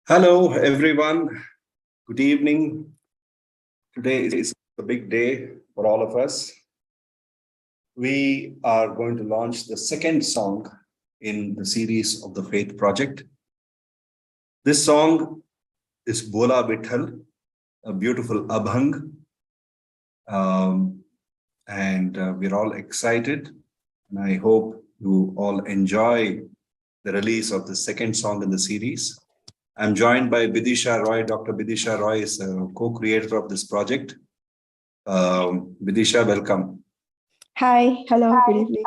Hello, everyone. Good evening. Today is a big day for all of us. We are going to launch the second song in the series of the Faith Project. This song is Bola Vithal, a beautiful abhang. And we're all excited. And I hope you all enjoy the release of the second song in the series. I'm joined by Bidisha Roy. Dr. Bidisha Roy is a co-creator of this project. Bidisha, welcome. Hi, hello, good evening.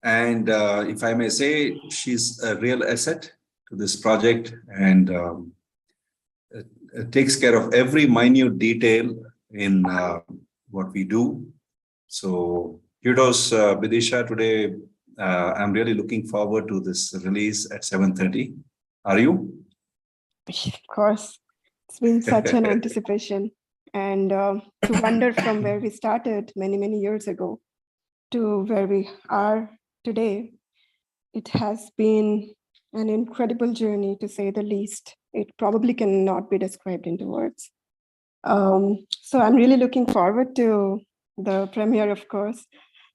And if I may say, she's a real asset to this project and it takes care of every minute detail in what we do. So kudos, Bidisha. Today, I'm really looking forward to this release at 7:30. Are you? Of course, it's been such an anticipation. And to wonder from where we started many, many years ago to where we are today, it has been an incredible journey, to say the least. It probably cannot be described into words. So I'm really looking forward to the premiere, of course.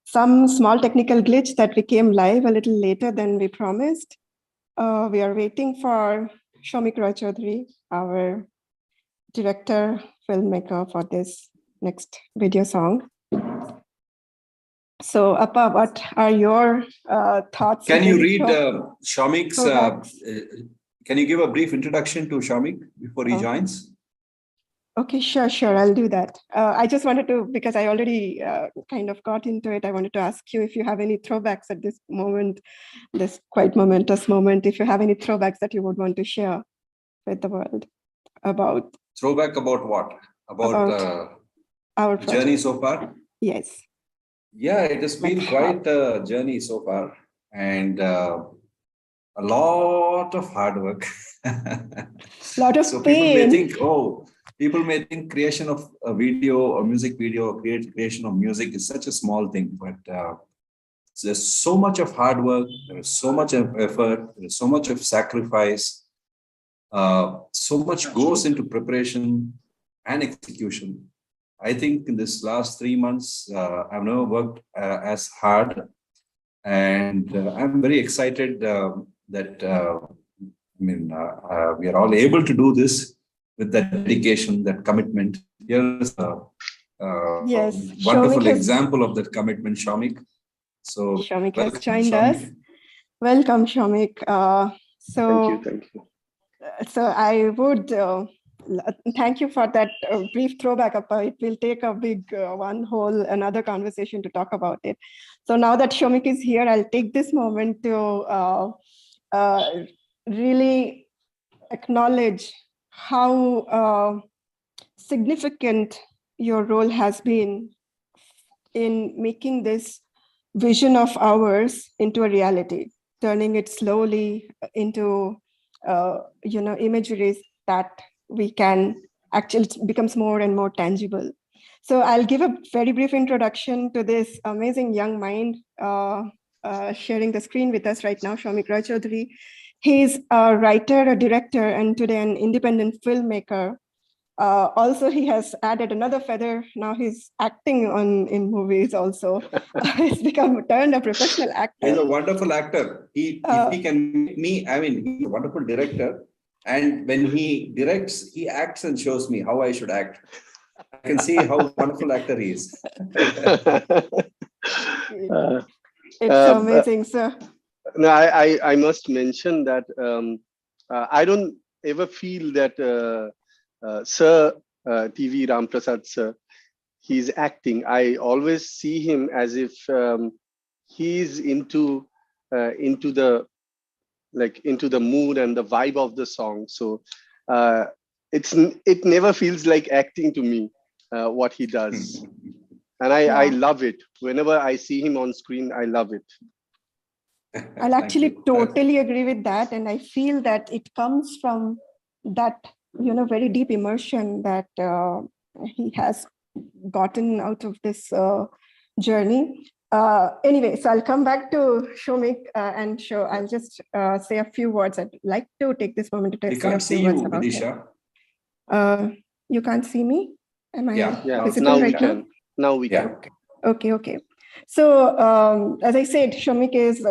Some small technical glitch that we came live a little later than we promised. We are waiting for Shomik Roy Chaudhary, our director, filmmaker for this next video song. So, Appa, what are your thoughts? Can you read Shomik's, can you give a brief introduction to Shomik before he joins? Okay, sure, I'll do that. I just wanted to, because I already kind of got into it, I wanted to ask you if you have any throwbacks at this moment, this quite momentous moment, if you have any throwbacks that you would want to share with the world about. Throwback about what? About our journey so far? Yes. Yeah, it has been quite a journey so far and a lot of hard work. Lot of so pain. People may think creation of a video or music video, creation of music is such a small thing, but there's so much of hard work, there is so much of effort, there is so much of sacrifice, so much goes into preparation and execution. I think in this last 3 months, I've never worked as hard, and I'm very excited that we are all able to do this with that dedication, that commitment. Here's a wonderful example of that commitment, Shomik. So Shomik has joined us. Welcome, Shomik. Thank you. So I would thank you for that brief throwback. It will take a big another conversation to talk about it. So now that Shomik is here, I'll take this moment to really acknowledge how significant your role has been in making this vision of ours into a reality, turning it slowly into imageries that we can actually becomes more and more tangible. So I'll give a very brief introduction to this amazing young mind sharing the screen with us right now, Shomik Roy Chaudhary. He's a writer, a director, and today an independent filmmaker. Also, he has added another feather. Now he's acting in movies also. He's turned a professional actor. He's a wonderful actor. If he can make me, he's a wonderful director. And when he directs, he acts and shows me how I should act. I can see how wonderful actor he is. It's amazing, sir. No, I must mention that I don't ever feel that Sir T.V Ramprasadh, sir, he's acting. I always see him as if he's into the mood and the vibe of the song. So it never feels like acting to me, what he does. And I love it. Whenever I see him on screen, I love it. I'll actually totally agree with that. And I feel that it comes from that, very deep immersion that he has gotten out of this journey. Anyway, so I'll come back to Shomik and show. I'll just say a few words. I'd like to take this moment to We say a can't few see words you, about him. Vidisha. You can't see me? Am I Yeah, visible now we right now? can. Now we Yeah. can. Okay. So, as I said, Shomik is,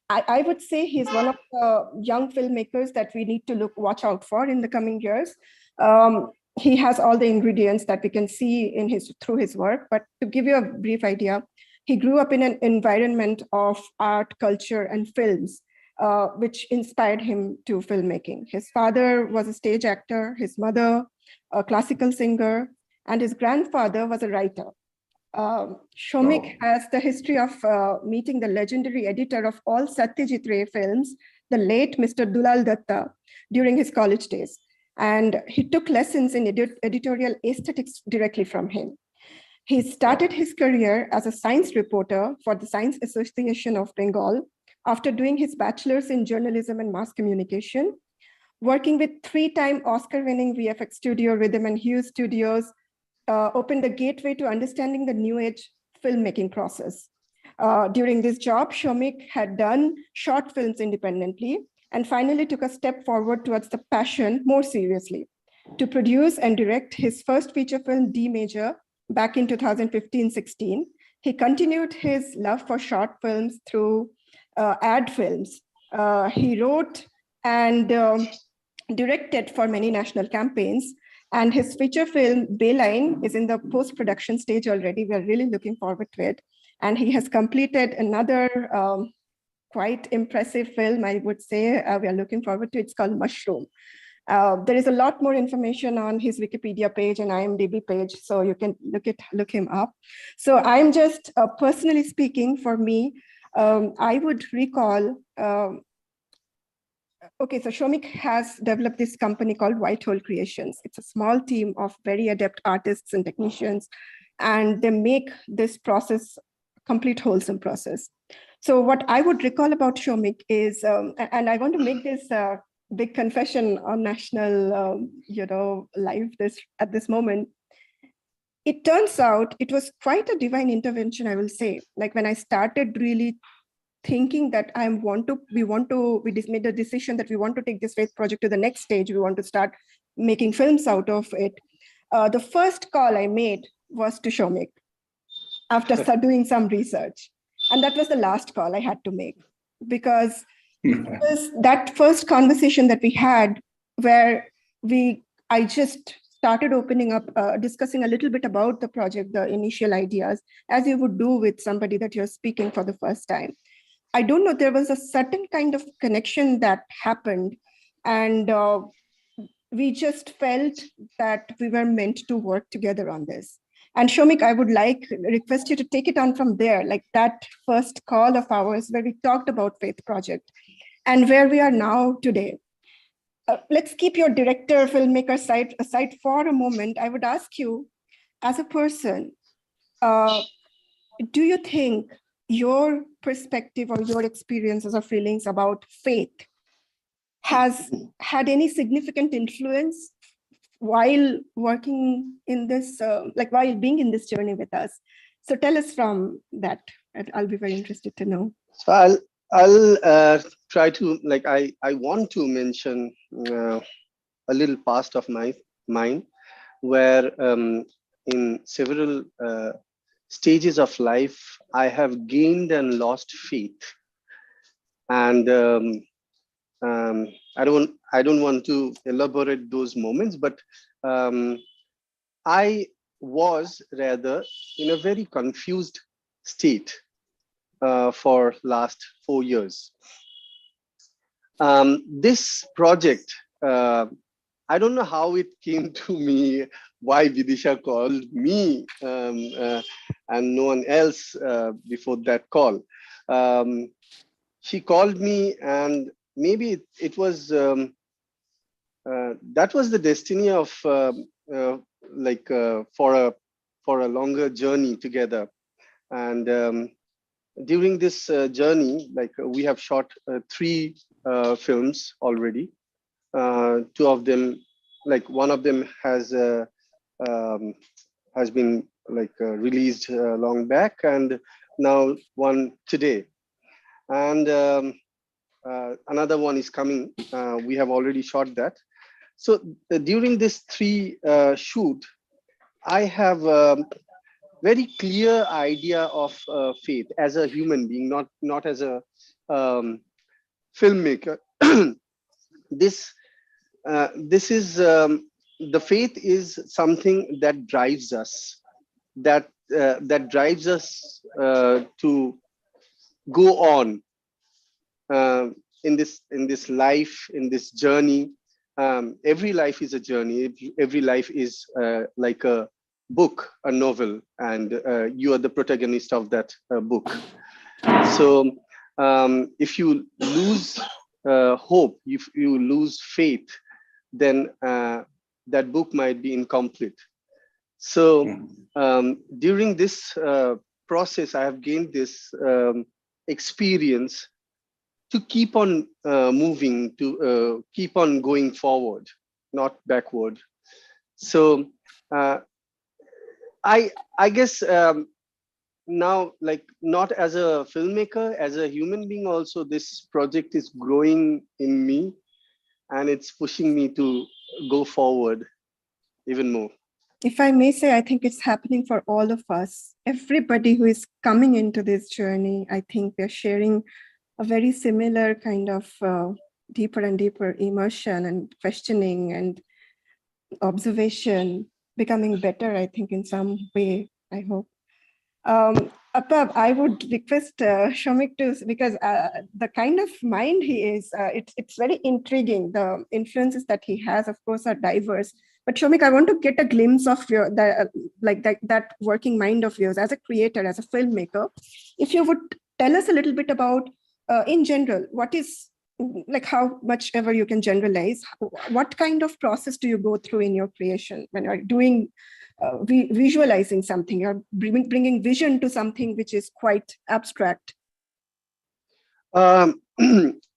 I would say he's one of the young filmmakers that we need to watch out for in the coming years. He has all the ingredients that we can see through his work. But to give you a brief idea, he grew up in an environment of art, culture, and films, which inspired him to filmmaking. His father was a stage actor, his mother, a classical singer, and his grandfather was a writer. Shomik has the history of meeting the legendary editor of all Satyajit Ray films, the late Mr. Dulal Datta, during his college days. And he took lessons in editorial aesthetics directly from him. He started his career as a science reporter for the Science Association of Bengal after doing his bachelor's in journalism and mass communication, working with 3-time Oscar-winning VFX studio Rhythm and Hue Studios, opened the gateway to understanding the new age filmmaking process. During this job, Shomik had done short films independently and finally took a step forward towards the passion more seriously to produce and direct his first feature film, D Major, back in 2015-16. He continued his love for short films through ad films. He wrote and directed for many national campaigns. And his feature film, Bayline, is in the post-production stage already. We're really looking forward to it. And he has completed another quite impressive film, I would say. We are looking forward to it. It's called Mushroom. There is a lot more information on his Wikipedia page and IMDb page, so you can look him up. So I'm just personally speaking, for me, I would recall. Okay, so Shomik has developed this company called Whitehole Creations. It's a small team of very adept artists and technicians, and they make this process complete wholesome process. So what I would recall about Shomik is, and I want to make this big confession on national, live at this moment. It turns out it was quite a divine intervention, I will say. Like when I started really thinking that we just made a decision that we want to take this faith project to the next stage. We want to start making films out of it. The first call I made was to Shomik after doing some research. And that was the last call I had to make, because it was that first conversation that we had where I just started opening up, discussing a little bit about the project, the initial ideas, as you would do with somebody that you're speaking for the first time. I don't know, there was a certain kind of connection that happened, and we just felt that we were meant to work together on this. And Shomik, I would request you to take it on from there, like that first call of ours where we talked about Faith Project and where we are now today. Let's keep your director, filmmaker side aside for a moment. I would ask you, as a person, do you think your perspective or your experiences or feelings about faith has had any significant influence while working in this, while being in this journey with us? So tell us from that. I'll be very interested to know. So I'll try to, I want to mention a little past of mine where in several stages of life, I have gained and lost faith. And I don't want to elaborate those moments, but I was rather in a very confused state for last 4 years. This project, I don't know how it came to me, why Bidisha called me and no one else before that call. She called me, and maybe it was, that was the destiny of for a longer journey together. And during this journey, we have shot 3 films already. 2 of them, one of them has been released long back, and now one today. And another one is coming. We have already shot that. So during this three shoot, I have very clear idea of faith as a human being, not as a um, filmmaker. this this is the faith is something that drives us, that drives us to go on uh, in this life, in this journey. Every life is a journey. Every life is like a book, a novel, and you are the protagonist of that book. So if you lose hope, if you lose faith, then that book might be incomplete. So during this process, I have gained this experience to keep on moving, to keep on going forward, not backward. So uh, I guess now, like, not as a filmmaker, as a human being also, this project is growing in me, and it's pushing me to go forward even more. If I may say, I think it's happening for all of us. Everybody who is coming into this journey, I think we're sharing a very similar kind of deeper and deeper immersion and questioning and observation, becoming better, I think, in some way, I hope. Apab, I would request Shomik to, because the kind of mind he is, it's very intriguing. The influences that he has, of course, are diverse. But Shomik, I want to get a glimpse of your that working mind of yours as a creator, as a filmmaker. If you would tell us a little bit about, in general, what is, like, how much ever you can generalize, what kind of process do you go through in your creation when you're doing visualizing something, you're bringing vision to something which is quite abstract?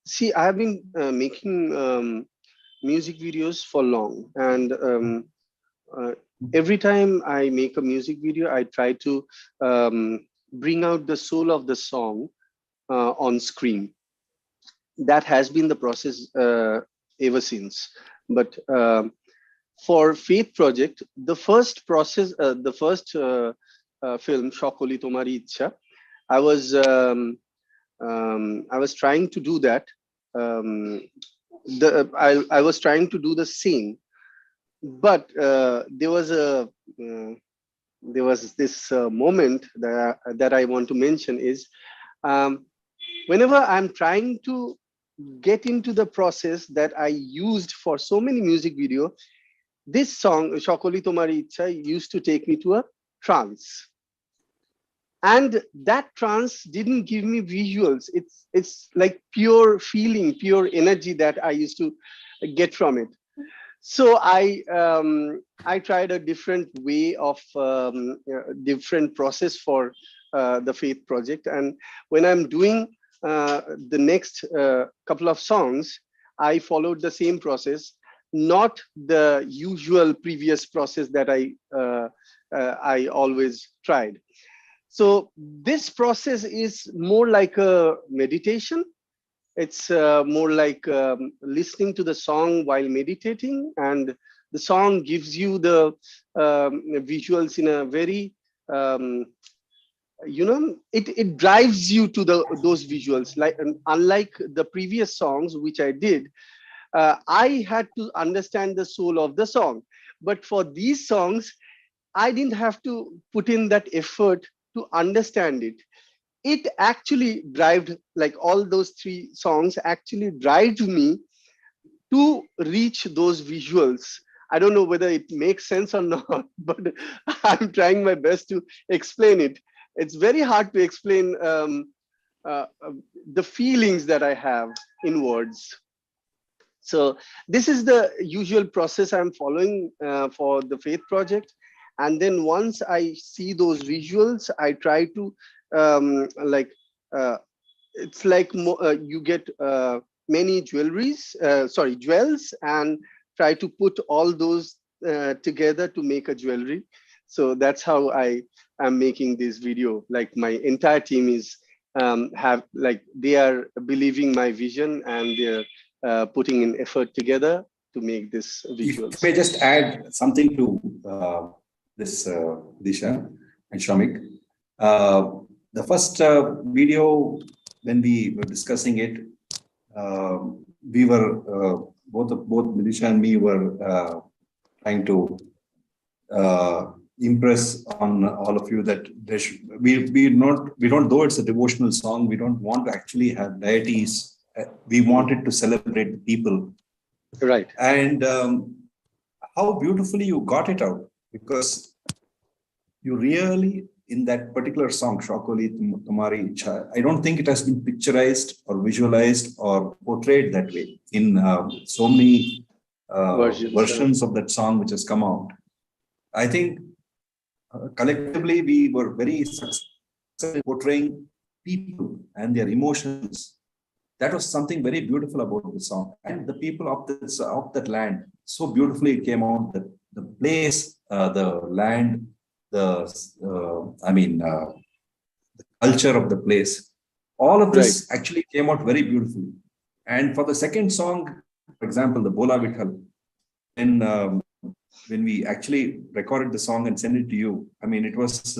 See, I've been making music videos for long, and every time I make a music video, I try to bring out the soul of the song on screen. That has been the process ever since. But for Faith Project, the first process, the first film, Shokoli Tomari Ichha, I was trying to do that. I was trying to do the same, but there was this moment that I want to mention is, whenever I'm trying to get into the process that I used for so many music video, this song Shokoli Tomari Ichha used to take me to a trance, and that trance didn't give me visuals. It's like pure feeling, pure energy that I used to get from it. So I tried a different way of different process for the Faith Project, and when I'm doing the next couple of songs, I followed the same process, not the usual previous process that I always tried. So this process is more like a meditation. It's more like listening to the song while meditating, and the song gives you the visuals in a very it drives you to those visuals. Like, unlike the previous songs which I did, I had to understand the soul of the song. But for these songs, I didn't have to put in that effort to understand it. It actually drove, like, all those three songs actually drive me to reach those visuals. I don't know whether it makes sense or not, but I'm trying my best to explain it. It's very hard to explain uh, the feelings that I have in words. So this is the usual process I'm following for the Faith Project. And then once I see those visuals, I try to it's like you get many jewels, and try to put all those together to make a jewelry. So that's how I am making this video. Like my entire team is they are believing my vision, and they're putting in effort together to make this visuals. If I just add something to this, Disha and Shamik. The first video, when we were discussing it, we were both Bidisha and me were trying to impress on all of you that there should, we don't, though it's a devotional song, we don't want to actually have deities. We wanted to celebrate the people. Right. And how beautifully you got it out, because you really, in that particular song, Shokoli Tumhari Ichha, I don't think it has been picturized or visualized or portrayed that way in so many versions of that song which has come out. I think collectively we were very successful in portraying people and their emotions. That was something very beautiful about the song, and the people of that land. So beautifully it came out, that the place, the land, the culture of the place. All of this actually came out very beautifully. And for the second song, for example, the Bola Vitthal, when we actually recorded the song and sent it to you, I mean, it was.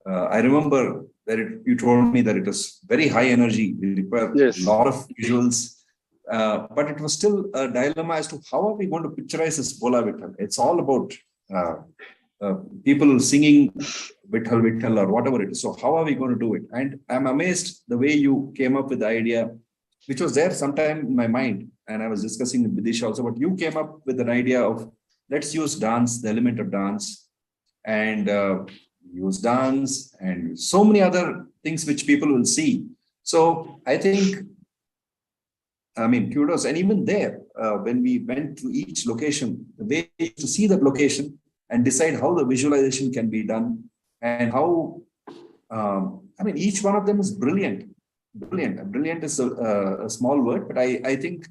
I remember that you told me that it was very high energy. We required a lot of visuals, but it was still a dilemma as to how are we going to picturize this Bola Vitthal. It's all about people singing Vitthal Vitthal or whatever it is. So how are we going to do it? And I'm amazed the way you came up with the idea, which was there sometime in my mind. And I was discussing with Bidisha also, but you came up with an idea of let's use dance, the element of dance, and use dance and so many other things which people will see. So I think, I mean, kudos. And even there, when we went to each location, the way to see that location and decide how the visualization can be done, and how, I mean, each one of them is brilliant. Brilliant. Brilliant is a small word, but I think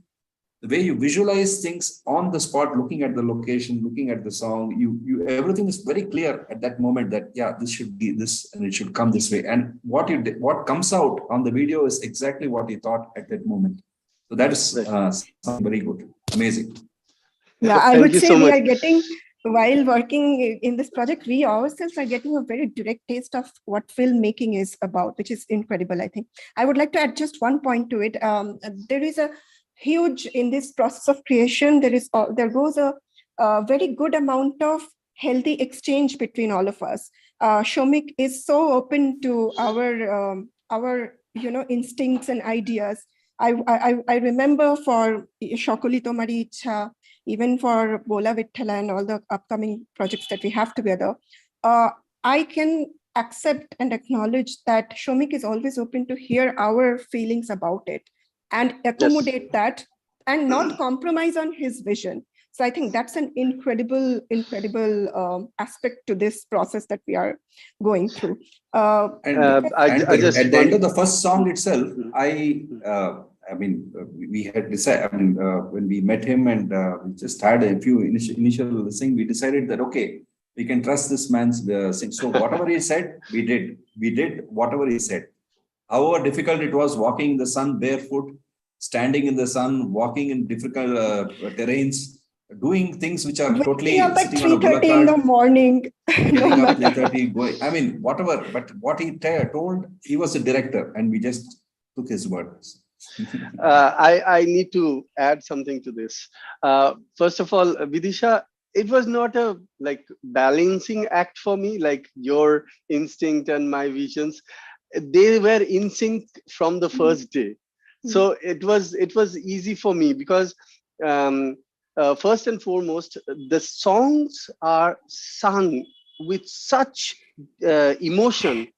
the way you visualize things on the spot, looking at the location, looking at the song, you everything is very clear at that moment that, yeah, this should be this and it should come this way. And what comes out on the video is exactly what you thought at that moment. So that is something very good. Amazing. Yeah, I would say we are getting, while working in this project, we ourselves are getting a very direct taste of what filmmaking is about, which is incredible, I think. I would like to add just one point to it. There is a huge, in this process of creation, there goes a very good amount of healthy exchange between all of us. Shomik is so open to our instincts and ideas. I remember for Shokoli Tumhari Ichha, even for Bola Vitthal and all the upcoming projects that we have together, I can accept and acknowledge that Shomik is always open to hear our feelings about it and accommodate that and not compromise on his vision. So I think that's an incredible aspect to this process that we are going through. At the end of the first song itself, we had decided, when we met him and we just had a few initial listening, we decided that, okay, we can trust this man's sing. So whatever he said, we did. We did whatever he said. However difficult it was, walking in the sun barefoot, standing in the sun, walking in difficult terrains, doing things which are totally up at sitting on a 3:30 in the morning. Getting up 3:30, going. I mean, whatever. But what he told, he was a director, and we just took his words. I need to add something to this. First of all, Bidisha, it was not a balancing act for me, like your instinct and my visions. They were in sync from the first day. So it was easy for me because first and foremost, the songs are sung with such emotion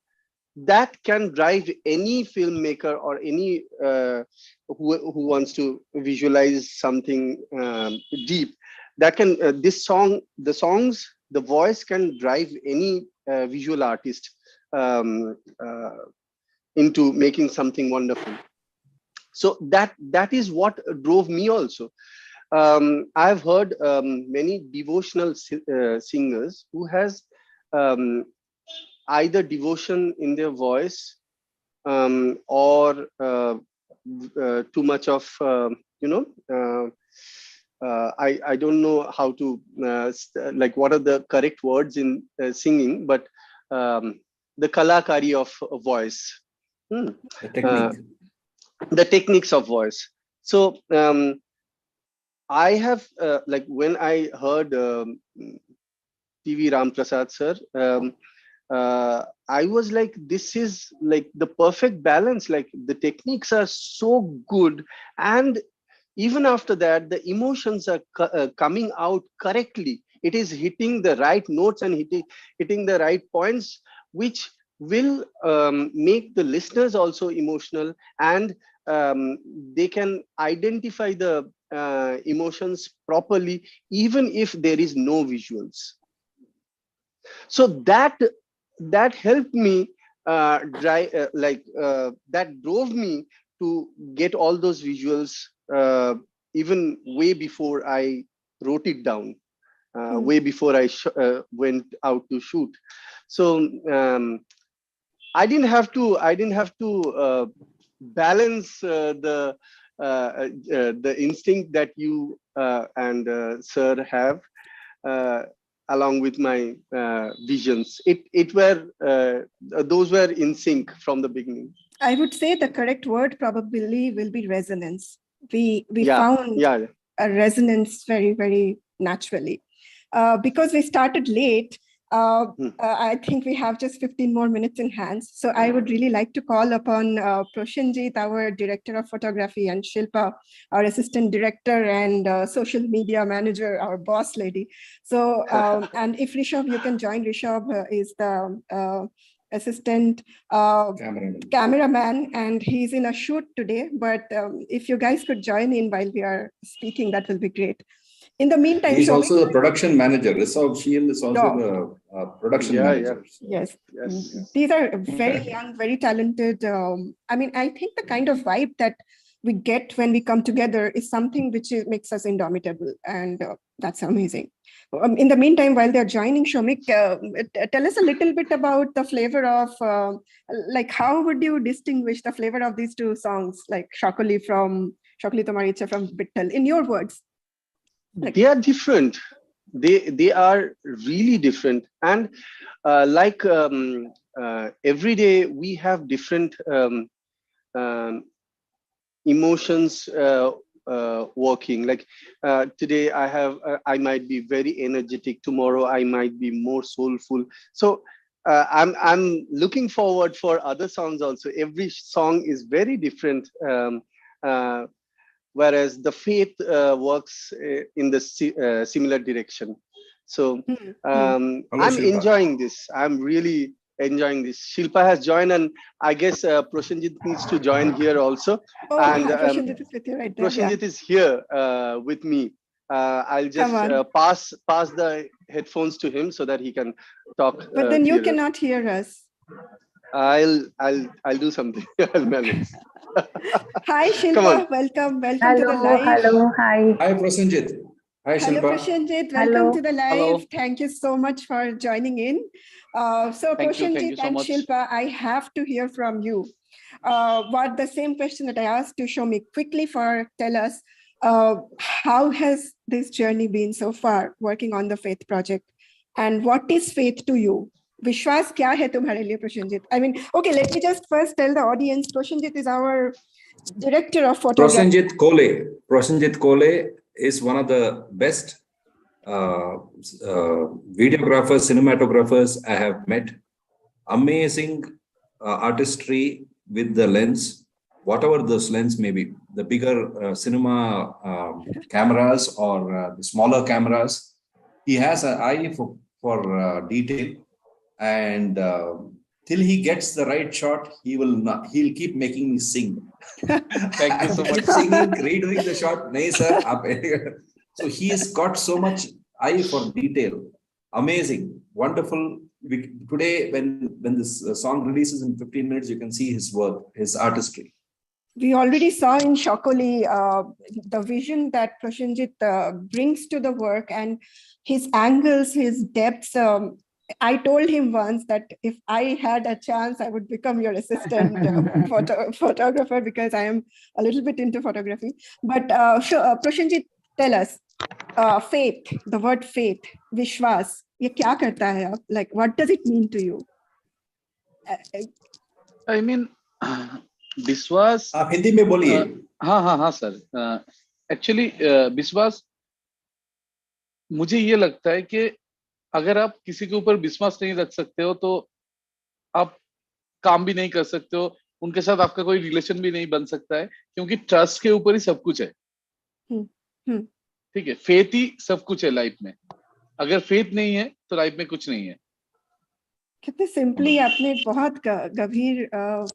that can drive any filmmaker or any who wants to visualize something deep. That can the voice can drive any visual artist into making something wonderful. So that is what drove me also. I've heard many devotional singers who has either devotion in their voice, or too much of, you know, I don't know how to, like, what are the correct words in singing, but the kalakari of voice. The Uh, technique. the techniques of voice. So I have, like, when I heard T.V Ramprasadh sir, I was like, this is like the perfect balance. Like, the techniques are so good, and even after that, the emotions are coming out correctly. It is hitting the right notes and hitting the right points, which will make the listeners also emotional, and they can identify the emotions properly, even if there is no visuals. So that helped me that drove me to get all those visuals, even way before I wrote it down, way before I went out to shoot. So I didn't have to balance the instinct that you and sir have, uh, along with my visions. It were those were in sync from the beginning. I would say the correct word probably will be resonance. We Yeah, found yeah. a resonance very, very naturally. Because we started late, I think we have just 15 more minutes in hands. So I would really like to call upon Proshenjit, our director of photography, and Shilpa, our assistant director and social media manager, our boss lady. So, and if Rishabh, you can join. Rishabh is the assistant cameraman, and he's in a shoot today. But if you guys could join in while we are speaking, that will be great. In the meantime, He's Shomik, also the production manager. Rishabh Shield is also no. the production Yeah, yeah. manager. So, Yes. Yes. These are very young, very talented. I mean, I think the kind of vibe that we get when we come together is something which makes us indomitable, and that's amazing. In the meantime, while they're joining, Shomik, tell us a little bit about the flavor of, like, how would you distinguish the flavor of these two songs, like Shokoli Tomari Ichha from Bittal, in your words? Like, They are different. They are really different, and like, every day we have different um, emotions working. Like, today I might be very energetic, tomorrow I might be more soulful. So I'm looking forward for other songs also. Every song is very different, uh, whereas the faith works in the similar direction. So hello, I'm Shilpa. enjoying this. I'm really enjoying this. Shilpa has joined, and I guess Proshenjit needs to join here also. oh, And Proshenjit is with you right there. Yeah. Proshenjit is here with me. I'll Come just on. pass the headphones to him so that he can talk But then you clearer. cannot hear us. I'll do something. I'll manage. Hi, Come on. Shilpa. Welcome to the Hello, live. hello, hi. Hi, Prasenjit. Hi, Hello, Shilpa. Proshenjit. Welcome Hello. to the live. Hello. Thank you so much for joining in. So, Thank you Proshenjit so and much. Shilpa, I have to hear from you. What the same question that I asked to Shomi, quickly tell us, how has this journey been so far working on the faith project, and what is faith to you? Vishwas kya hai tumhare liye, Proshenjit? I mean, okay, let me just first tell the audience, Proshenjit is our director of photography. Prasenjit Kole is one of the best videographers, cinematographers I have met. Amazing artistry with the lens, whatever those lens may be, the bigger cinema cameras or the smaller cameras. He has an eye for detail, and till he gets the right shot, he'll keep making me sing. Thank you so much. Keep singing, redoing the shot. Nahi, sir. So he's got so much eye for detail. Amazing, wonderful. Today, when this song releases in 15 minutes, you can see his work, his artistry. We already saw in Shokoli the vision that Proshenjit brings to the work, and his angles, his depths. I told him once that if I had a chance, I would become your assistant photographer, because I am a little bit into photography. But Prashanjit, tell us, faith, the word faith, Vishwas, ये क्या करता है? Like, what does it mean to you? I mean, विश्वास आप हिंदी में बोलिए. हाँ sir. Actually विश्वास मुझे ये लगता है कि अगर आप किसी के ऊपर विश्वास नहीं रख सकते हो तो आप काम भी नहीं कर सकते हो, उनके साथ आपका कोई रिलेशन भी नहीं बन सकता है, क्योंकि ट्रस्ट के ऊपर ही सब कुछ है. ठीक है, फेथ ही सब कुछ है लाइफ में. अगर फेथ नहीं है तो लाइफ में कुछ नहीं है. कितने सिंपली आपने बहुत गंभीर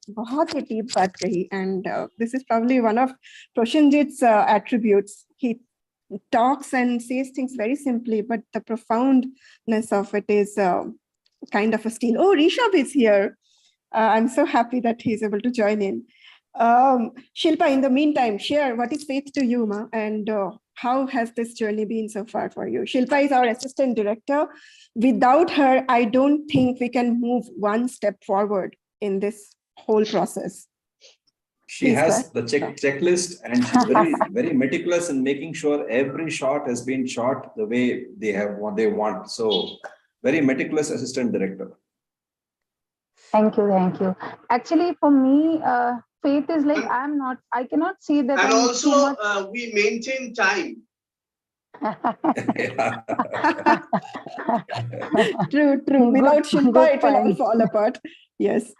बहुत ही डीप बात कही. And this is probably one of Prashanjit's attributes. He talks and says things very simply, but the profoundness of it is kind of a steal. Oh, Rishabh is here. I'm so happy that he's able to join in. Shilpa, in the meantime, share what is faith to you, ma, and how has this journey been so far for you? Shilpa is our assistant director. Without her, I don't think we can move one step forward in this whole process. She has the checklist, and she's very meticulous in making sure every shot has been shot the way they want. So, very meticulous assistant director. Thank you. Actually, for me, faith is like I cannot see that. And also, we maintain time. True. Without Shilpa, it will all fall apart. Yes.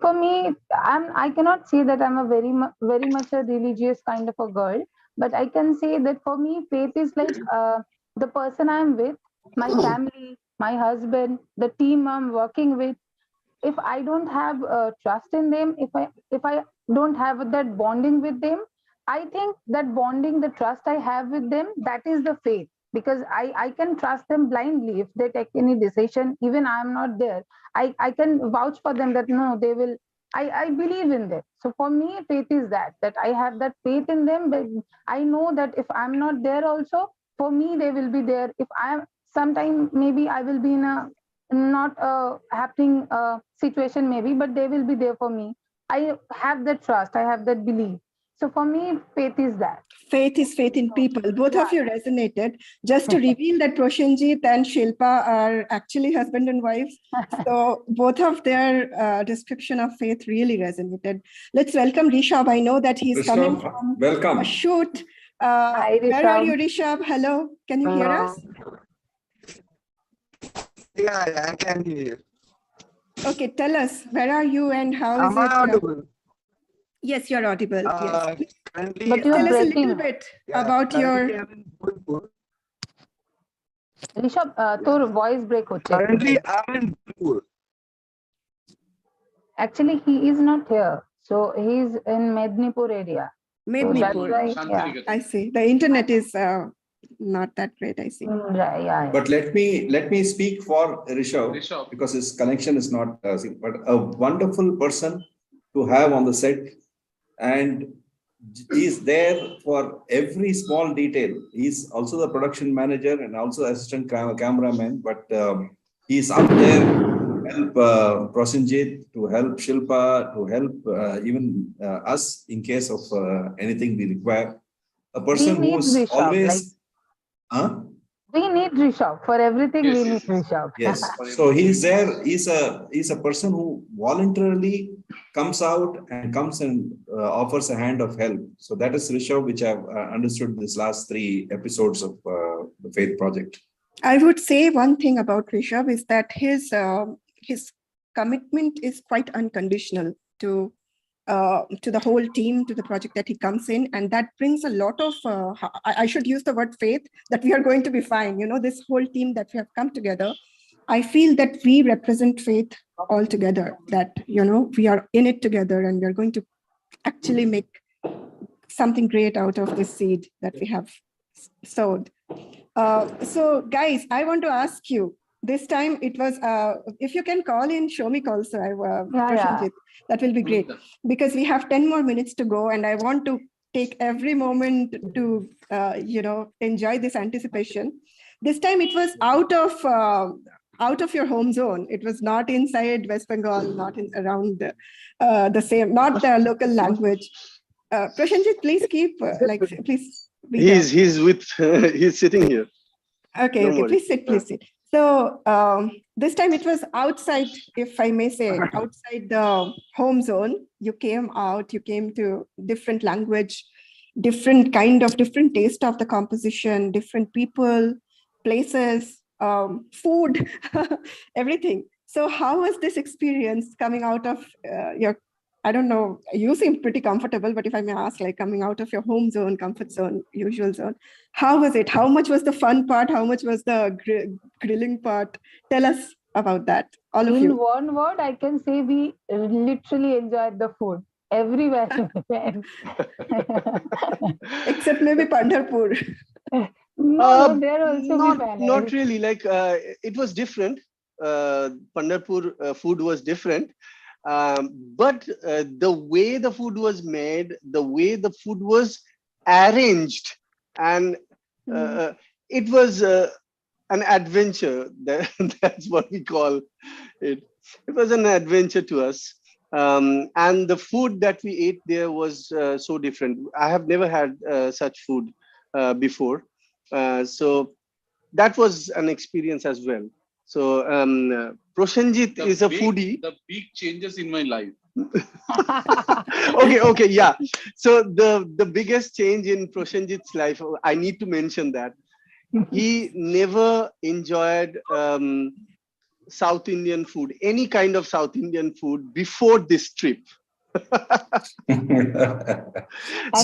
For me, I cannot say that I'm a very much a religious kind of a girl, but I can say that for me, faith is like the person I'm with, my family, my husband, the team I'm working with. If I don't have trust in them, if I don't have that bonding with them, I think that bonding, the trust I have with them, that is the faith. Because I can trust them blindly. If they take any decision, even I am not there, I can vouch for them that no, they will. I believe in them. So for me, faith is that I have that faith in them. But I know that if I'm not there also, for me, they will be there. If I'm sometime, maybe I will be in a not happening situation, maybe, but they will be there for me. I have that trust. I have that belief. So for me, faith is that. Faith is faith in people. Both of you resonated. Just to reveal that Prashanjit and Shilpa are actually husband and wives. So both of their description of faith really resonated. Let's welcome Rishabh. I know that he's coming from a shoot. Hi, where are you, Rishabh? Hello. Can you hear us? Yeah, I can hear you. Okay, tell us, where are you and how is Am I audible? Yes, you're audible. Yes. Currently, but you're tell us a breaking. little bit about your. Rishabh, your voice break. Currently, I'm in Bangalore. Actually, he is not here. So he's in Mednipur area. Mednipur. So yeah. I see. The internet is not that great, I see. Yeah. But let me speak for Rishabh, because his connection is not, but a wonderful person to have on the set, and he's there for every small detail. He's also the production manager and also assistant cameraman, but he's up there to help Prashanjit, to help Shilpa, to help even us in case of anything we require. A person who's always. We need Rishabh for everything. Yes, we need Rishabh. Yes. So he's there. He's a person who voluntarily comes out and comes and offers a hand of help. So that is Rishabh, which I've understood this last 3 episodes of the Faith Project. I would say one thing about Rishabh is that his commitment is quite unconditional to the whole team, to the project that he comes in, and that brings a lot of, I should use the word faith, that we are going to be fine. You know, this whole team that we have come together, I feel that we represent faith all together, that, you know, we are in it together and we're going to actually make something great out of this seed that we have sowed. So guys, I want to ask you, this time it was, if you can call in Shomik also, Prashanjit, that will be great, because we have 10 more minutes to go and I want to take every moment to, you know, enjoy this anticipation. This time it was out of out of your home zone. It was not inside West Bengal, not in around the same, not the local language. Prashanjit, please keep please be there. He's with he's sitting here. Okay, Don't okay, worry. please sit, please sit. So this time it was outside, if I may say, outside the home zone. You came out, you came to different language, different taste of the composition, different people, places, food, everything. So how was this experience coming out of your, I don't know, you seem pretty comfortable, but if I may ask, like coming out of your home zone, comfort zone, usual zone, how was it? How much was the fun part? How much was the grilling part? Tell us about that, all of In you. one word, I can say we literally enjoyed the food everywhere we went. Except maybe Pandharpur. No, there also we not managed. really. Like it was different. Pandharpur food was different, but the way the food was made, the way the food was arranged, and it was an adventure. That's what we call it. It was an adventure to us. And the food that we ate there was so different. I have never had such food before. So that was an experience as well. So Prosenjit is a foodie. The big changes in my life. Okay, yeah. So the biggest change in Prosenjit's life, I need to mention that he never enjoyed South Indian food, any kind of South Indian food before this trip. So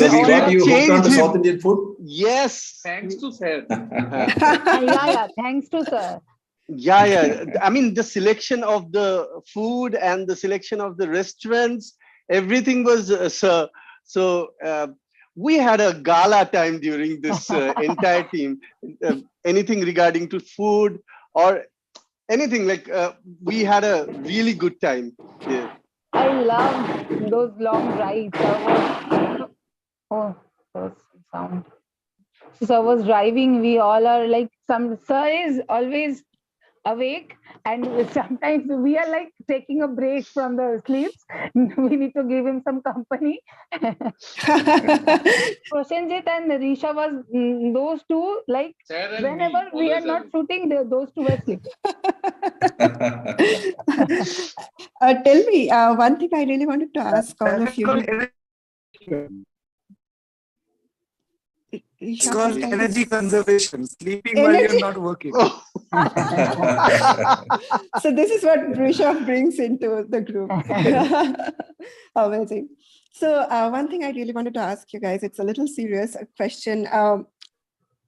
we got you hooked on to changed him. South Indian food? Yes. Thanks to sir. Yeah, thanks to sir. Yeah. I mean, the selection of the food and the selection of the restaurants, everything was so. We had a gala time during this entire team. Anything regarding to food or anything, like we had a really good time there. I love those long drives. Oh, those sound. So I was driving. We all are like, some sir is always awake, and sometimes we are like taking a break from the sleeps. We need to give him some company. Prosenjit and Risha was those two, like Sir and whenever me, we are always not awake. shooting, those two were sleeping. Tell me, one thing I really wanted to ask all of you. It's Risha, called first I energy guess. conservation, sleeping while Energy. you're not working. So this is what Risha brings into the group. Amazing. So one thing I really wanted to ask you guys, it's a little serious a question.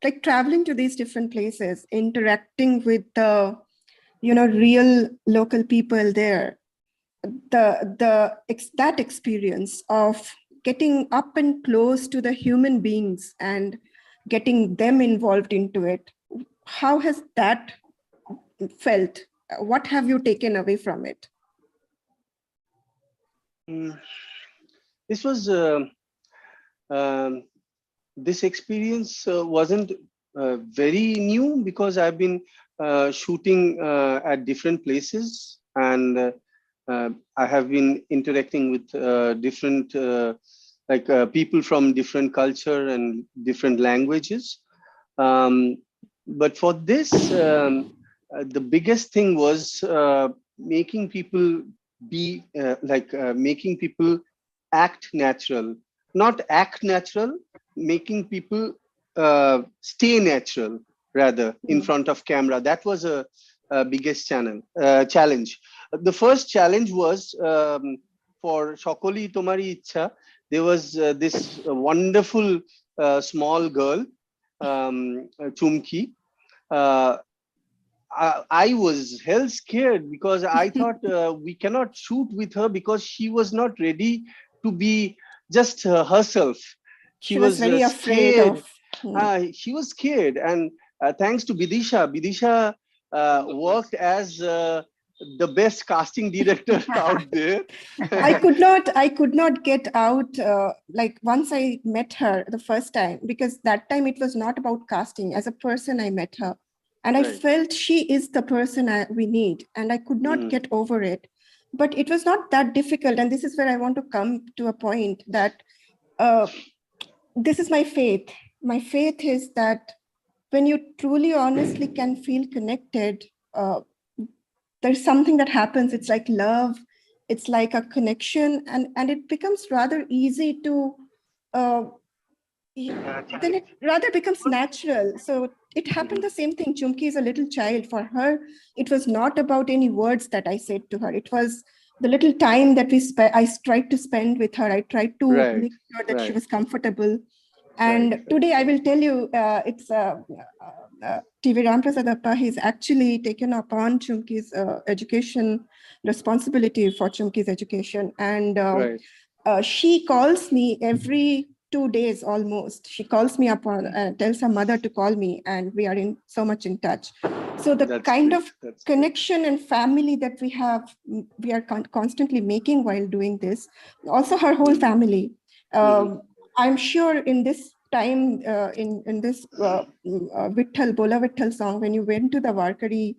Like traveling to these different places, interacting with the, real local people there, that experience of getting up and close to the human beings and getting them involved into it, how has that felt? What have you taken away from it? This was this experience wasn't very new, because I've been shooting at different places, and I have been interacting with different people from different culture and different languages. But for this, the biggest thing was making people be making people act natural, not act natural, making people stay natural rather in front of camera. That was a biggest challenge. The first challenge was for Shokoli Tomari Ichha. There was this wonderful small girl, Chumki. I was hell scared, because I thought we cannot shoot with her because she was not ready to be just herself. She was very afraid scared. of. She was scared, and thanks to Bidisha worked as the best casting director out there. I could not get out like once I met her the first time, because that time it was not about casting. As a person, I met her. And I Right. felt she is the person we need, and I could not get over it. But it was not that difficult. And this is where I want to come to a point that this is my faith. My faith is that when you truly, honestly can feel connected, there's something that happens. It's like love. It's like a connection, and it becomes rather easy to, then it rather becomes natural. So it happened the same thing. Chumki is a little child. For her, it was not about any words that I said to her. It was the little time that I tried to spend with her. I tried to Right. make sure that she Right. was comfortable. And Right. today I will tell you, it's T.V Ramprasadh Appa. He's actually taken upon Chumki's education responsibility for Chumki's education. And Right. she calls me every 2 days almost. She calls me up and tells her mother to call me, and we are so much in touch. So the That's kind great. of That's connection and family that we have, we are constantly making while doing this. Also her whole family. I'm sure in this time, in this Vitthal, Bola Vitthal song, when you went to the Varkari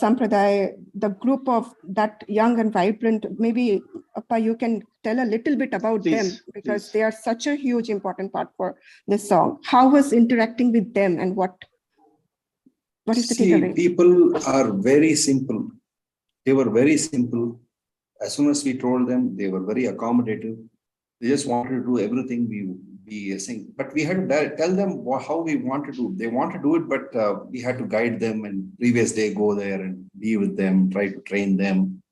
Sampradaya, the group of that young and vibrant, maybe Appa, you can tell a little bit about them, because they are such a huge important part for this song. How was interacting with them, and what is the takeaway? People are very simple. They were very simple. As soon as we told them, they were very accommodative. They just wanted to do everything we sing. But we had to tell them how we want to do. They want to do it, but we had to guide them, and previous day go there and be with them, try to train them.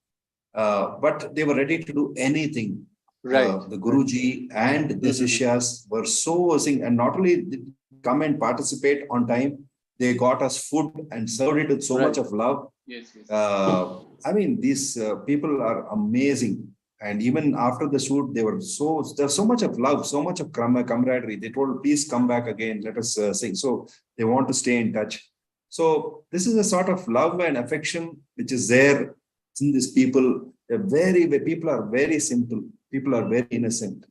But they were ready to do anything. right. The Guruji and the Sishyas were so sing, and not only did they come and participate on time, they got us food and served it with so much of love. Yes, yes. I mean, these people are amazing. And even after the shoot, there's so much of love, so much of camaraderie. They told, please come back again, let us sing. So they want to stay in touch. So this is a sort of love and affection which is there in these people. People are very simple. People are very innocent,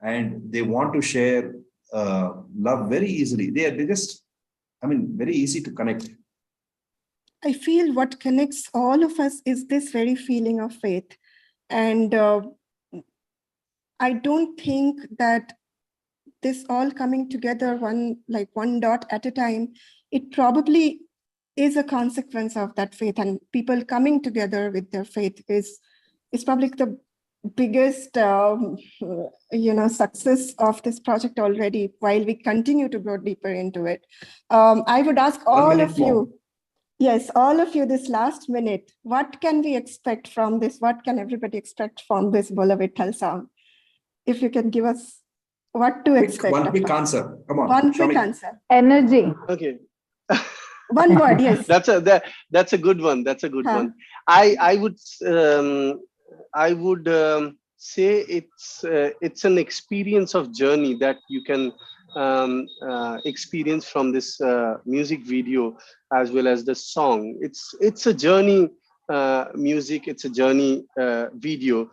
and they want to share love very easily. They just, very easy to connect. I feel what connects all of us is this very feeling of faith. And I don't think that this all coming together one dot at a time, it probably is a consequence of that faith, and people coming together with their faith is probably the biggest success of this project already, while we continue to go deeper into it. I would ask all of you, yes, all of you, this last minute, what can we expect from this? What can everybody expect from this Bola Vitthal song? If you can give us what to expect. One quick answer. Come on. One quick answer. Energy. Okay. One word, yes. That's a good one. That's a good one. I would say it's an experience of journey that you can experience from this music video as well as the song. It's a journey music. It's a journey video.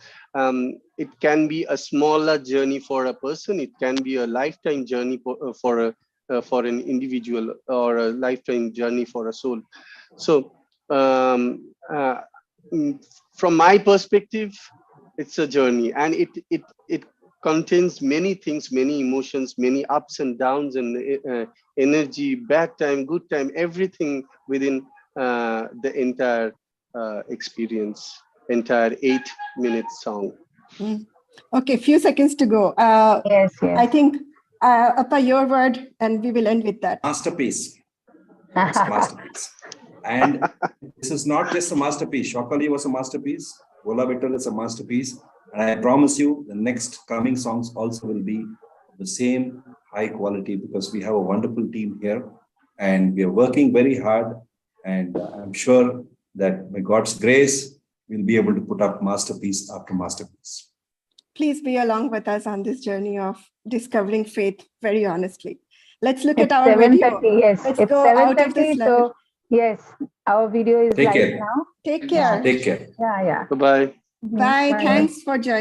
It can be a smaller journey for a person. It can be a lifetime journey for an individual, or a lifetime journey for a soul. So from my perspective, it's a journey, and it contains many things, many emotions, many ups and downs, and energy, bad time, good time, everything within the entire experience, entire 8-minute song. Okay, few seconds to go. Yes. I think, Appa, your word, and we will end with that. Masterpiece. It's a masterpiece. And this is not just a masterpiece. Shokali was a masterpiece. Bola Vitthal is a masterpiece. And I promise you, the next coming songs also will be the same high quality, because we have a wonderful team here, and we are working very hard. And I'm sure that by God's grace, we'll be able to put up masterpiece after masterpiece. Please be along with us on this journey of discovering faith very honestly. Let's look at our video. Yes, Let's it's go out of this 7:30. level. So yes, our video is Take live care. now. Take care. Take care. Yeah. Bye-bye. Bye. Thanks for joining.